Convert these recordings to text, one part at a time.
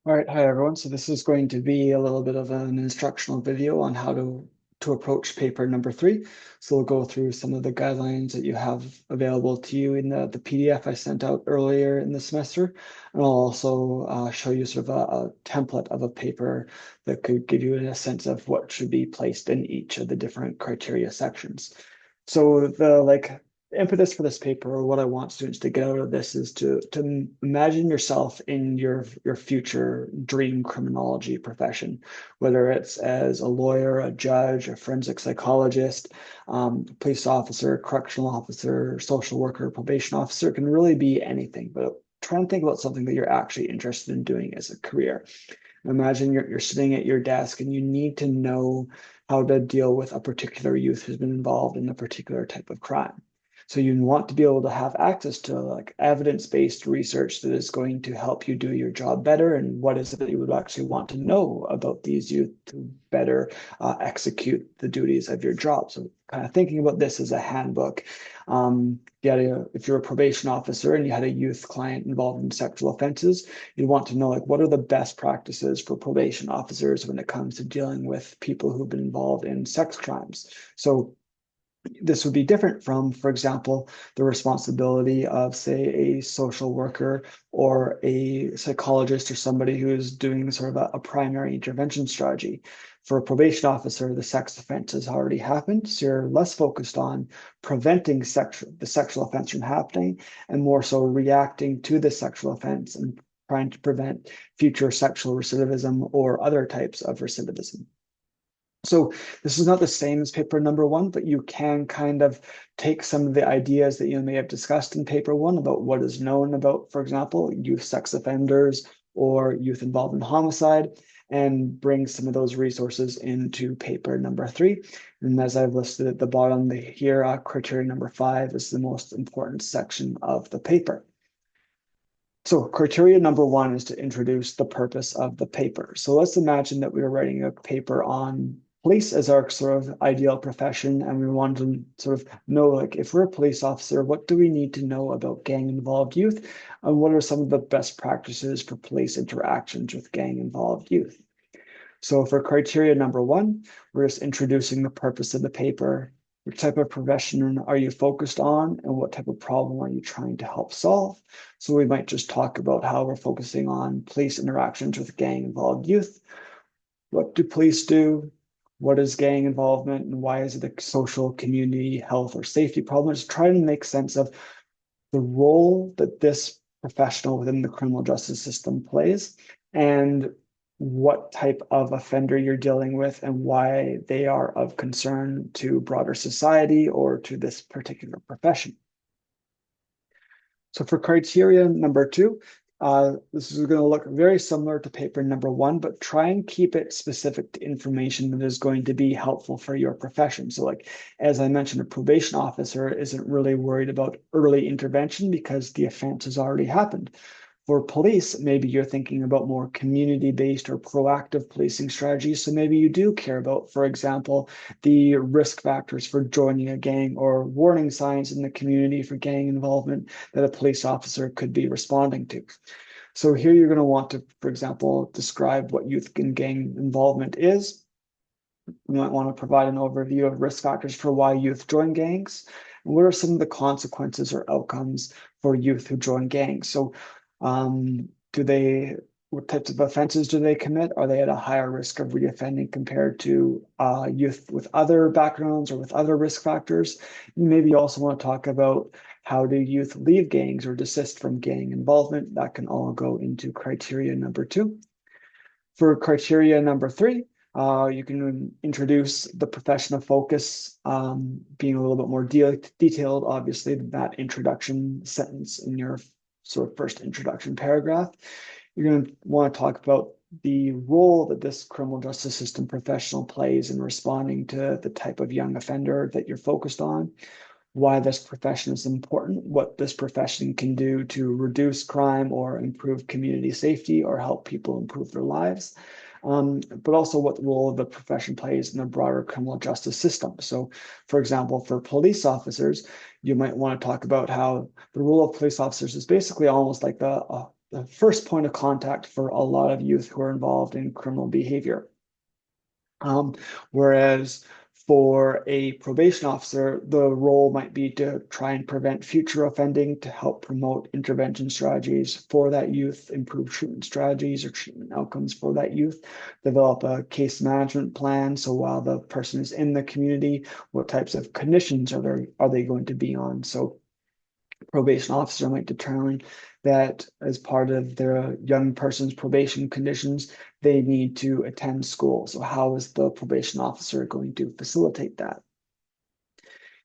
All right, hi everyone. So this is going to be a little bit of an instructional video on how to approach paper number 3. So we'll go through some of the guidelines that you have available to you in the PDF I sent out earlier in the semester. And I'll also show you sort of a template of a paper that could give you a sense of what should be placed in each of the different criteria sections. So the impetus for this paper, or what I want students to get out of this, is to imagine yourself in your future dream criminology profession, whether it's as a lawyer, a judge, a forensic psychologist, police officer, correctional officer, social worker, probation officer. It can really be anything, but try and think about something that you're actually interested in doing as a career. Imagine you're sitting at your desk and you need to know how to deal with a particular youth who's been involved in a particular type of crime. So you want to be able to have access to like evidence-based research that is going to help you do your job better, and what is it that you would actually want to know about these youth to better execute the duties of your job. So kind of thinking about this as a handbook. If you're a probation officer and you had a youth client involved in sexual offenses, you'd want to know like what are the best practices for probation officers when it comes to dealing with people who've been involved in sex crimes. So this would be different from, for example, the responsibility of, say, a social worker or a psychologist or somebody who is doing sort of a primary intervention strategy. For a probation officer, the sex offense has already happened, so you're less focused on preventing the sexual offense from happening and more so reacting to the sexual offense and trying to prevent future sexual recidivism or other types of recidivism. So this is not the same as paper number 1, but you can kind of take some of the ideas that you may have discussed in paper 1 about what is known about, for example, youth sex offenders or youth involved in homicide, and bring some of those resources into paper number 3. And as I've listed at the bottom here, criteria number 5 is the most important section of the paper. So criteria number 1 is to introduce the purpose of the paper. So let's imagine that we were writing a paper on police as our sort of ideal profession, and we want to sort of know, like, if we're a police officer, what do we need to know about gang-involved youth, and what are some of the best practices for police interactions with gang-involved youth? So for criteria number 1, we're just introducing the purpose of the paper. Which type of profession are you focused on, and what type of problem are you trying to help solve? So we might just talk about how we're focusing on police interactions with gang-involved youth. What do police do? What is gang involvement, and why is it a social, community, health, or safety problem? Just try to make sense of the role that this professional within the criminal justice system plays, and what type of offender you're dealing with, and why they are of concern to broader society or to this particular profession. So for criteria number 2, this is going to look very similar to paper number 1, but try and keep it specific to information that is going to be helpful for your profession. So like, as I mentioned, a probation officer isn't really worried about early intervention because the offense has already happened. For police, maybe you're thinking about more community-based or proactive policing strategies. So maybe you do care about, for example, the risk factors for joining a gang or warning signs in the community for gang involvement that a police officer could be responding to. So here you're going to want to, for example, describe what youth and gang involvement is. You might want to provide an overview of risk factors for why youth join gangs. And what are some of the consequences or outcomes for youth who join gangs? So what types of offenses do they commit? Are they at a higher risk of reoffending compared to youth with other backgrounds or with other risk factors? Maybe you also want to talk about how do youth leave gangs or desist from gang involvement. That can all go into criteria number 2. For criteria number 3, you can introduce the profession of focus, being a little bit more detailed, obviously, than that introduction sentence in your sort of first introduction paragraph. You're going to want to talk about the role that this criminal justice system professional plays in responding to the type of young offender that you're focused on, why this profession is important, what this profession can do to reduce crime or improve community safety or help people improve their lives. But also what role the profession plays in the broader criminal justice system. So, for example, for police officers, you might want to talk about how the role of police officers is basically almost like the first point of contact for a lot of youth who are involved in criminal behavior. Whereas for a probation officer, the role might be to try and prevent future offending, to help promote intervention strategies for that youth, improve treatment strategies or treatment outcomes for that youth, develop a case management plan. So while the person is in the community, what types of conditions are they going to be on? So probation officer might determine that as part of their young person's probation conditions, they need to attend school. So how is the probation officer going to facilitate that?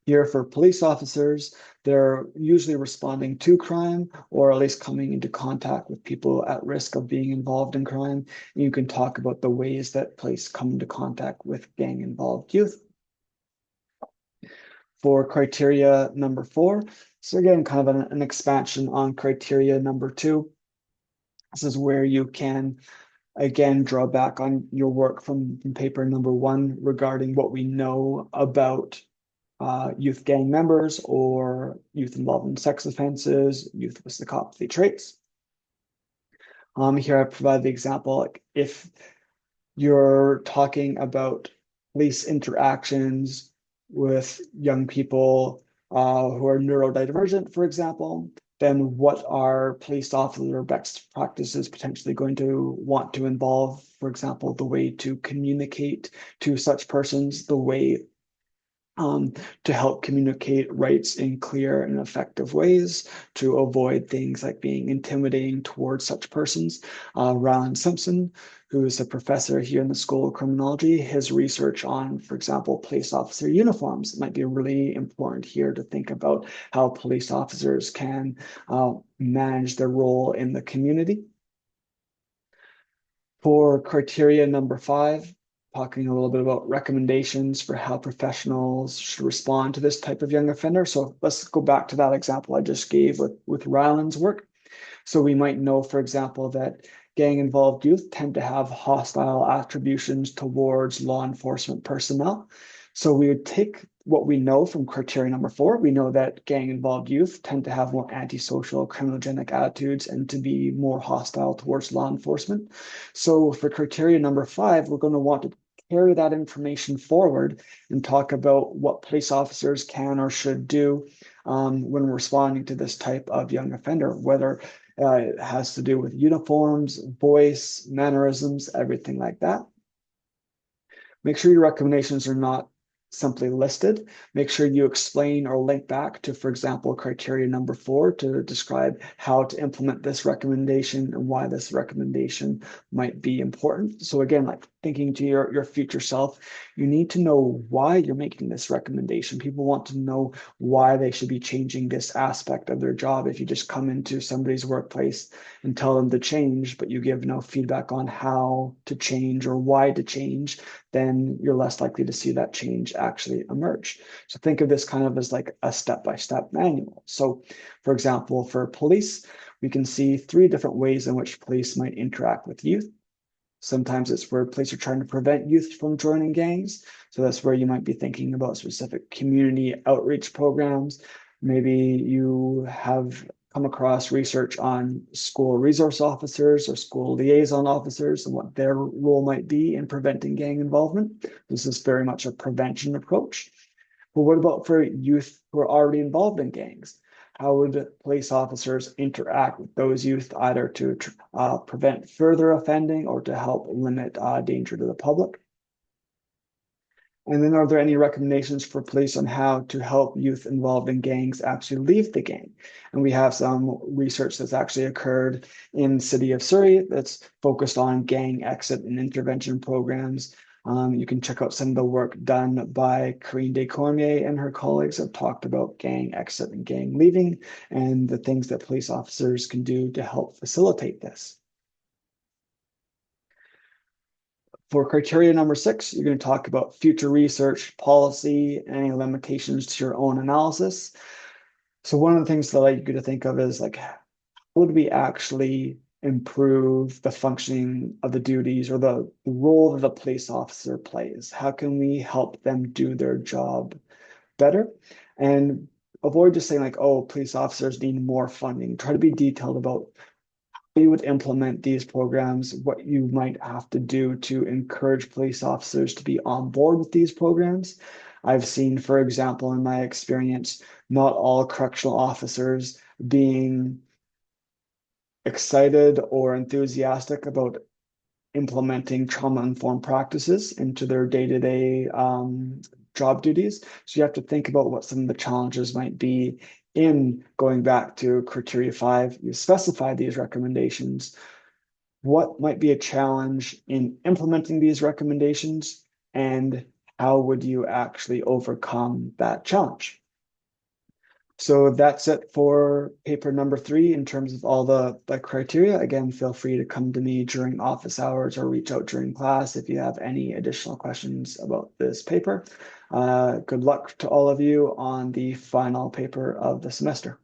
Here for police officers, they're usually responding to crime or at least coming into contact with people at risk of being involved in crime. You can talk about the ways that police come into contact with gang-involved youth. For criteria number 4, so again, kind of an expansion on criteria number 2. This is where you can, again, draw back on your work from paper number 1 regarding what we know about youth gang members or youth involved in sex offenses, youth with psychopathy traits. Here I provide the example, like if you're talking about police interactions with young people who are neurodivergent, for example, then what are police officer best practices potentially going to want to involve, for example, the way to communicate to such persons, the way to help communicate rights in clear and effective ways, to avoid things like being intimidating towards such persons. Ryan Simpson, who is a professor here in the School of Criminology, his research on, for example, police officer uniforms might be really important here to think about how police officers can manage their role in the community. For criteria number 5, talking a little bit about recommendations for how professionals should respond to this type of young offender. So let's go back to that example I just gave with Ryland's work. So we might know, for example, that gang-involved youth tend to have hostile attributions towards law enforcement personnel. So we would take what we know from criteria number 4. We know that gang-involved youth tend to have more antisocial, criminogenic attitudes and to be more hostile towards law enforcement. So for criteria number 5, we're going to want to carry that information forward and talk about what police officers can or should do when responding to this type of young offender, whether it has to do with uniforms, voice, mannerisms, everything like that. Make sure your recommendations are not simply listed. Make sure you explain or link back to, for example, criteria number 4 to describe how to implement this recommendation and why this recommendation might be important. So again, like thinking to your future self, you need to know why you're making this recommendation. People want to know why they should be changing this aspect of their job. If you just come into somebody's workplace and tell them to change, but you give no feedback on how to change or why to change, then you're less likely to see that change actually emerge. So think of this kind of as like a step-by-step manual. So for example, for police, we can see 3 different ways in which police might interact with youth. Sometimes it's where police are trying to prevent youth from joining gangs. So that's where you might be thinking about specific community outreach programs. Maybe you have come across research on school resource officers or school liaison officers and what their role might be in preventing gang involvement. This is very much a prevention approach. But what about for youth who are already involved in gangs? How would police officers interact with those youth either to prevent further offending or to help limit danger to the public? And then are there any recommendations for police on how to help youth involved in gangs actually leave the gang? And we have some research that's actually occurred in the city of Surrey that's focused on gang exit and intervention programs. You can check out some of the work done by Corinne Descormier and her colleagues have talked about gang exit and gang leaving and the things that police officers can do to help facilitate this. For criteria number 6, you're going to talk about future research, policy, and any limitations to your own analysis. So one of the things that I like you to think of is like, how would we actually improve the functioning of the duties or the role that the police officer plays? How can we help them do their job better? And avoid just saying like, oh, police officers need more funding. Try to be detailed about you would implement these programs, what you might have to do to encourage police officers to be on board with these programs. I've seen, for example, in my experience, not all correctional officers being excited or enthusiastic about implementing trauma-informed practices into their day-to-day job duties. So you have to think about what some of the challenges might be in going back to criteria 5. You specify these recommendations. What might be a challenge in implementing these recommendations, and how would you actually overcome that challenge? So that's it for paper number 3 in terms of all the criteria. Again, feel free to come to me during office hours or reach out during class if you have any additional questions about this paper. Good luck to all of you on the final paper of the semester.